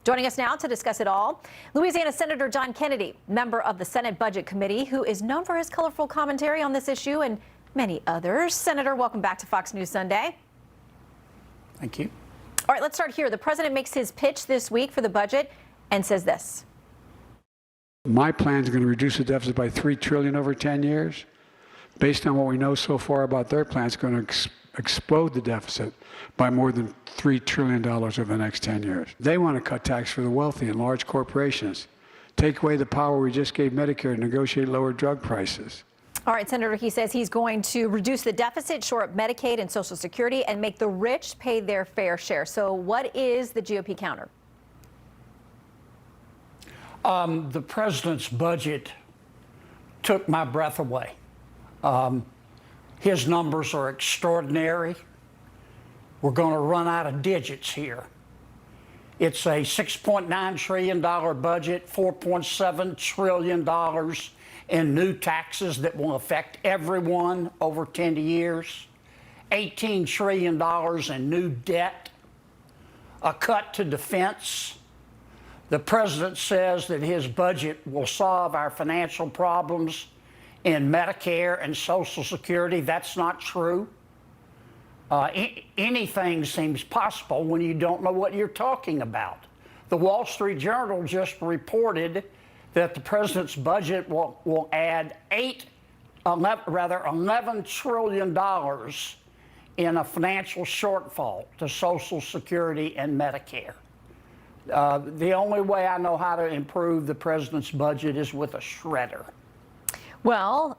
Joining us now to discuss it all, Louisiana Senator John Kennedy, member of the Senate Budget Committee, who is known for his colorful commentary on this issue and many others. Senator, welcome back to Fox News Sunday. Thank you. All right, let's start here. The president makes his pitch this week for the budget and says this. My plan is going to reduce the deficit by $3 trillion over 10 years. Based on what we know so far about their plan, it's going to explode the deficit by more than $3 trillion over the next 10 years. They want to cut tax for the wealthy and large corporations, take away the power we just gave Medicare to negotiate lower drug prices. All right, Senator, he says he's going to reduce the deficit, shore up Medicaid and Social Security, and make the rich pay their fair share. So what is the GOP counter? The president's budget took my breath away. His numbers are extraordinary. We're going to run out of digits here. It's a $6.9 trillion budget, $4.7 trillion in new taxes that will affect everyone over 10 years, $18 trillion in new debt, a cut to defense. The president says that his budget will solve our financial problems in Medicare and Social Security. That's not true. Anything seems possible when you don't know what you're talking about. The Wall Street Journal just reported that the president's budget will add $11 trillion in a financial shortfall to Social Security and Medicare. The only way I know how to improve the president's budget is with a shredder. Well,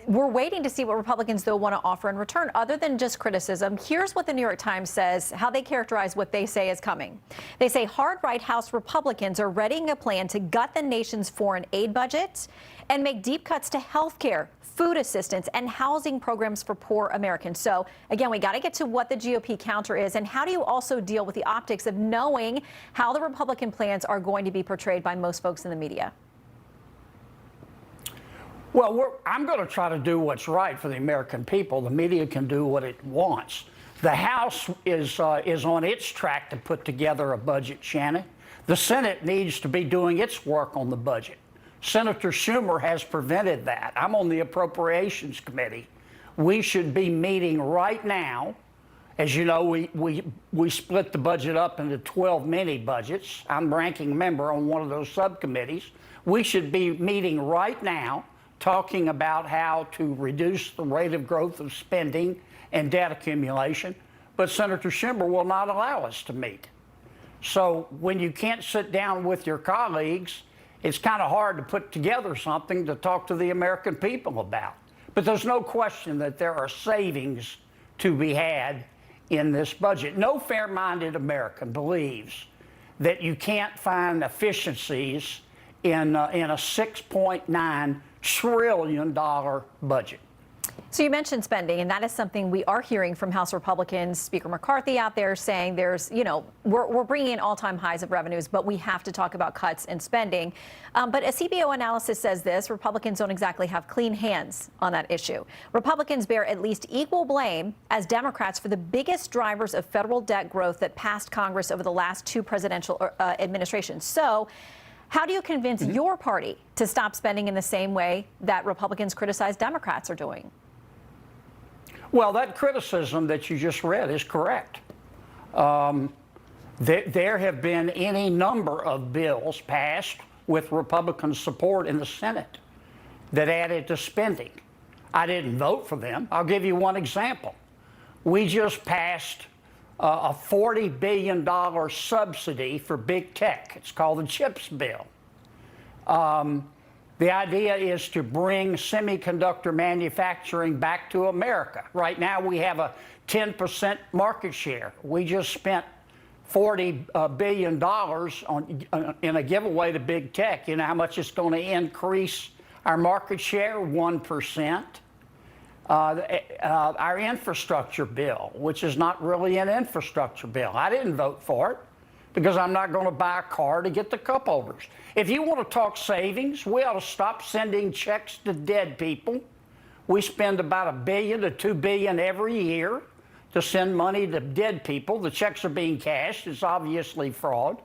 we're waiting to see what Republicans, though, want to offer in return, other than just criticism. Here's what the New York Times says, how they characterize what they say is coming. They say hard right House Republicans are readying a plan to gut the nation's foreign aid budget and make deep cuts to health care, food assistance, and housing programs for poor Americans. So, again, we got to get to what the GOP counter is, and how do you also deal with the optics of knowing how the Republican plans are going to be portrayed by most folks in the media? Well, I'm going to try to do what's right for the American people. The media can do what it wants. The House is on its track to put together a budget, Shannon. The Senate needs to be doing its work on the budget. Senator Schumer has prevented that. I'm on the Appropriations Committee. We should be meeting right now. As you know, we split the budget up into 12 mini budgets. I'm ranking member on one of those subcommittees. We should be meeting right now, talking about how to reduce the rate of growth of spending and debt accumulation, but Senator Schumer will not allow us to meet. So when you can't sit down with your colleagues, it's kind of hard to put together something to talk to the American people about. But there's no question that there are savings to be had in this budget. No fair-minded American believes that you can't find efficiencies in a $6.9 trillion budget. So you mentioned spending, and that is something we are hearing from House Republicans. Speaker McCarthy out there saying there's, we're bringing in all-time highs of revenues, but we have to talk about cuts in spending. But a CBO analysis says this: Republicans don't exactly have clean hands on that issue. Republicans bear at least equal blame as Democrats for the biggest drivers of federal debt growth that passed Congress over the last two presidential administrations. So how do you convince your party to stop spending in the same way that Republicans criticize Democrats are doing? Well, that criticism that you just read is correct. There have been any number of bills passed with Republican support in the Senate that added to spending. I didn't vote for them. I'll give you one example. We just passed a $40 billion subsidy for big tech. It's called the CHIPS bill. The idea is to bring semiconductor manufacturing back to America. Right now, we have a 10% market share. We just spent $40 billion in a giveaway to big tech. You know how much it's going to increase our market share? 1%. Our infrastructure bill, which is not really an infrastructure bill. I didn't vote for it because I'm not going to buy a car to get the cup holders. If you want to talk savings, we ought to stop sending checks to dead people. We spend about $1 billion to $2 billion every year to send money to dead people. The checks are being cashed. It's obviously fraud.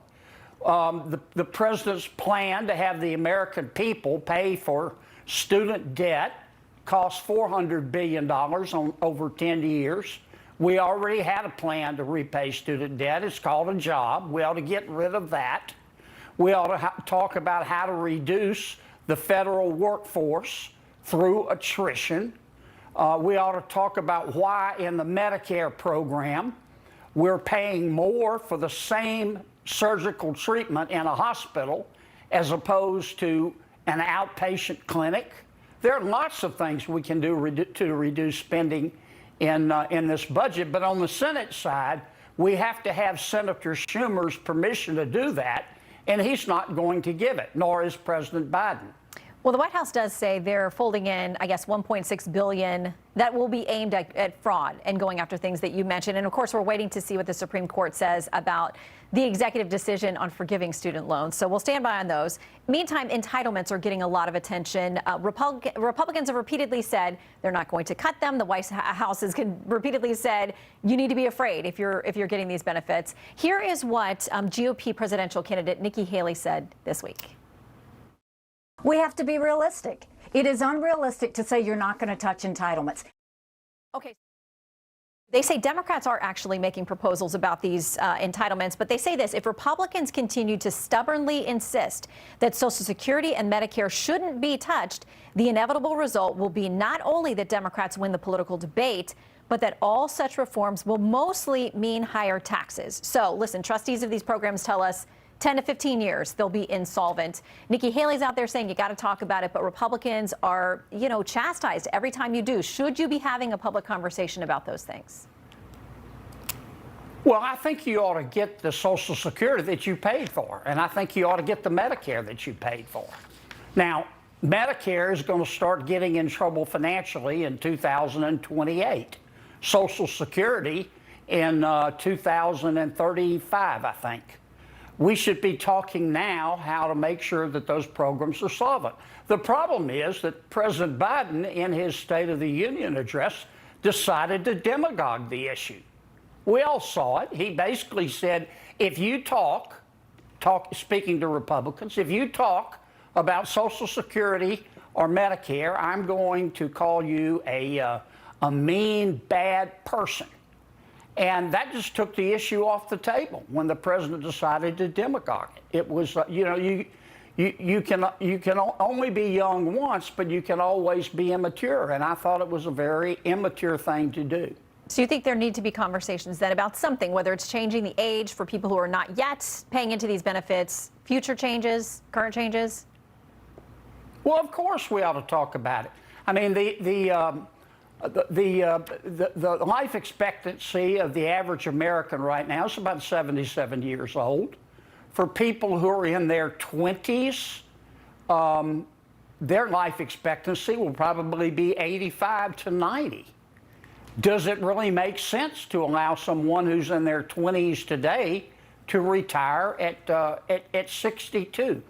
The president's plan to have the American people pay for student debt cost $400 billion on over 10 years. We already had a plan to repay student debt. It's called a job. We ought to get rid of that. We ought to talk about how to reduce the federal workforce through attrition. We ought to talk about why in the Medicare program we're paying more for the same surgical treatment in a hospital as opposed to an outpatient clinic. There are lots of things we can do to reduce spending in this budget, but on the Senate side, we have to have Senator Schumer's permission to do that, and he's not going to give it, nor is President Biden. Well, the White House does say they're folding in, I guess, $1.6 billion that will be aimed at fraud and going after things that you mentioned. And of course, we're waiting to see what the Supreme Court says about the executive decision on forgiving student loans. So we'll stand by on those. Meantime, entitlements are getting a lot of attention. Republicans have repeatedly said they're not going to cut them. The White House has repeatedly said you need to be afraid if you're getting these benefits. Here is what GOP presidential candidate Nikki Haley said this week. We have to be realistic. It is unrealistic to say you're not going to touch entitlements. Okay. They say Democrats are actually making proposals about these entitlements, but they say this: if Republicans continue to stubbornly insist that Social Security and Medicare shouldn't be touched, the inevitable result will be not only that Democrats win the political debate, but that all such reforms will mostly mean higher taxes. So listen, trustees of these programs tell us 10 to 15 years, they'll be insolvent. Nikki Haley's out there saying you got to talk about it, but Republicans are, chastised every time you do. Should you be having a public conversation about those things? Well, I think you ought to get the Social Security that you paid for, and I think you ought to get the Medicare that you paid for. Now, Medicare is going to start getting in trouble financially in 2028. Social Security in 2035, I think. We should be talking now how to make sure that those programs are solvent. The problem is that President Biden, in his State of the Union address, decided to demagogue the issue. We all saw it. He basically said, if you speaking to Republicans, if you talk about Social Security or Medicare, I'm going to call you a mean, bad person. And that just took the issue off the table when the president decided to demagogue it. It was, you can only be young once, but you can always be immature. And I thought it was a very immature thing to do. So you think there need to be conversations then about something, whether it's changing the age for people who are not yet paying into these benefits, future changes, current changes? Well, of course we ought to talk about it. I mean, the life expectancy of the average American right now is about 77 years old. For people who are in their 20s, their life expectancy will probably be 85 to 90. Does it really make sense to allow someone who's in their 20s today to retire at 62?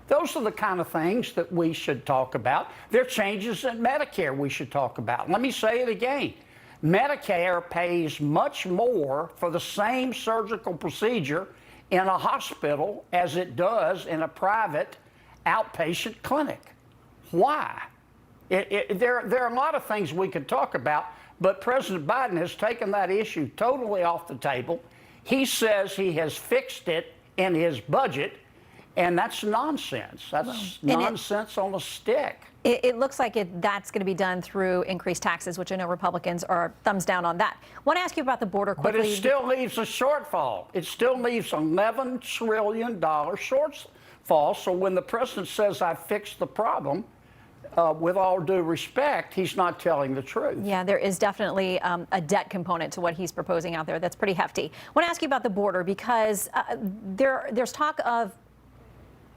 Those are the kind of things that we should talk about. There are changes in Medicare we should talk about. Let me say it again. Medicare pays much more for the same surgical procedure in a hospital as it does in a private outpatient clinic. Why? There are a lot of things we could talk about, but President Biden has taken that issue totally off the table. He says he has fixed it in his budget. And that's nonsense. That's nonsense on a stick. It looks like that's going to be done through increased taxes, which I know Republicans are thumbs down on that. I want to ask you about the border quickly. But it still leaves a shortfall. It still leaves $11 trillion shortfall. So when the president says I fixed the problem, with all due respect, he's not telling the truth. Yeah, there is definitely a debt component to what he's proposing out there. That's pretty hefty. I want to ask you about the border because there's talk of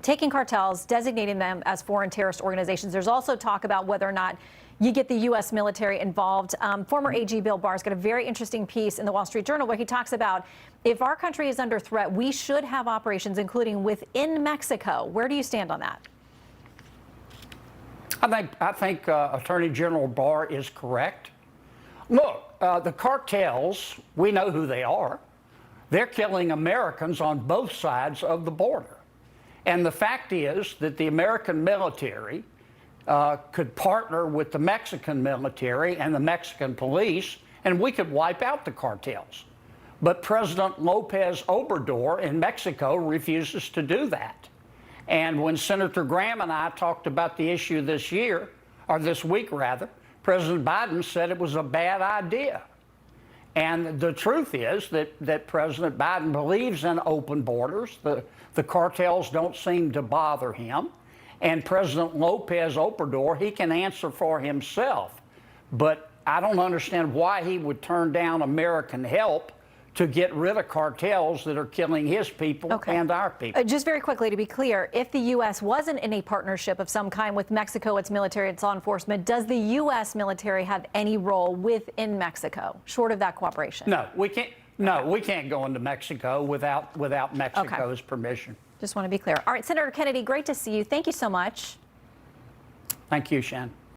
taking cartels, designating them as foreign terrorist organizations. There's also talk about whether or not you get the U.S. military involved. Former AG Bill Barr's got a very interesting piece in the Wall Street Journal where he talks about if our country is under threat, we should have operations, including within Mexico. Where do you stand on that? I think Attorney General Barr is correct. Look, the cartels, we know who they are. They're killing Americans on both sides of the border. And the fact is that the American military could partner with the Mexican military and the Mexican police, and we could wipe out the cartels. But President Lopez Obrador in Mexico refuses to do that. And when Senator Graham and I talked about the issue this week, President Biden said it was a bad idea. And the truth is that President Biden believes in open borders. The cartels don't seem to bother him. And President Lopez Obrador, he can answer for himself. But I don't understand why he would turn down American help to get rid of cartels that are killing his people and our people. Just very quickly, to be clear, if the U.S. wasn't in a partnership of some kind with Mexico, its military, its law enforcement, does the U.S. military have any role within Mexico, short of that cooperation? No, we can't. No, we can't go into Mexico without Mexico's permission. Just want to be clear. All right, Senator Kennedy, great to see you. Thank you so much. Thank you, Shannon.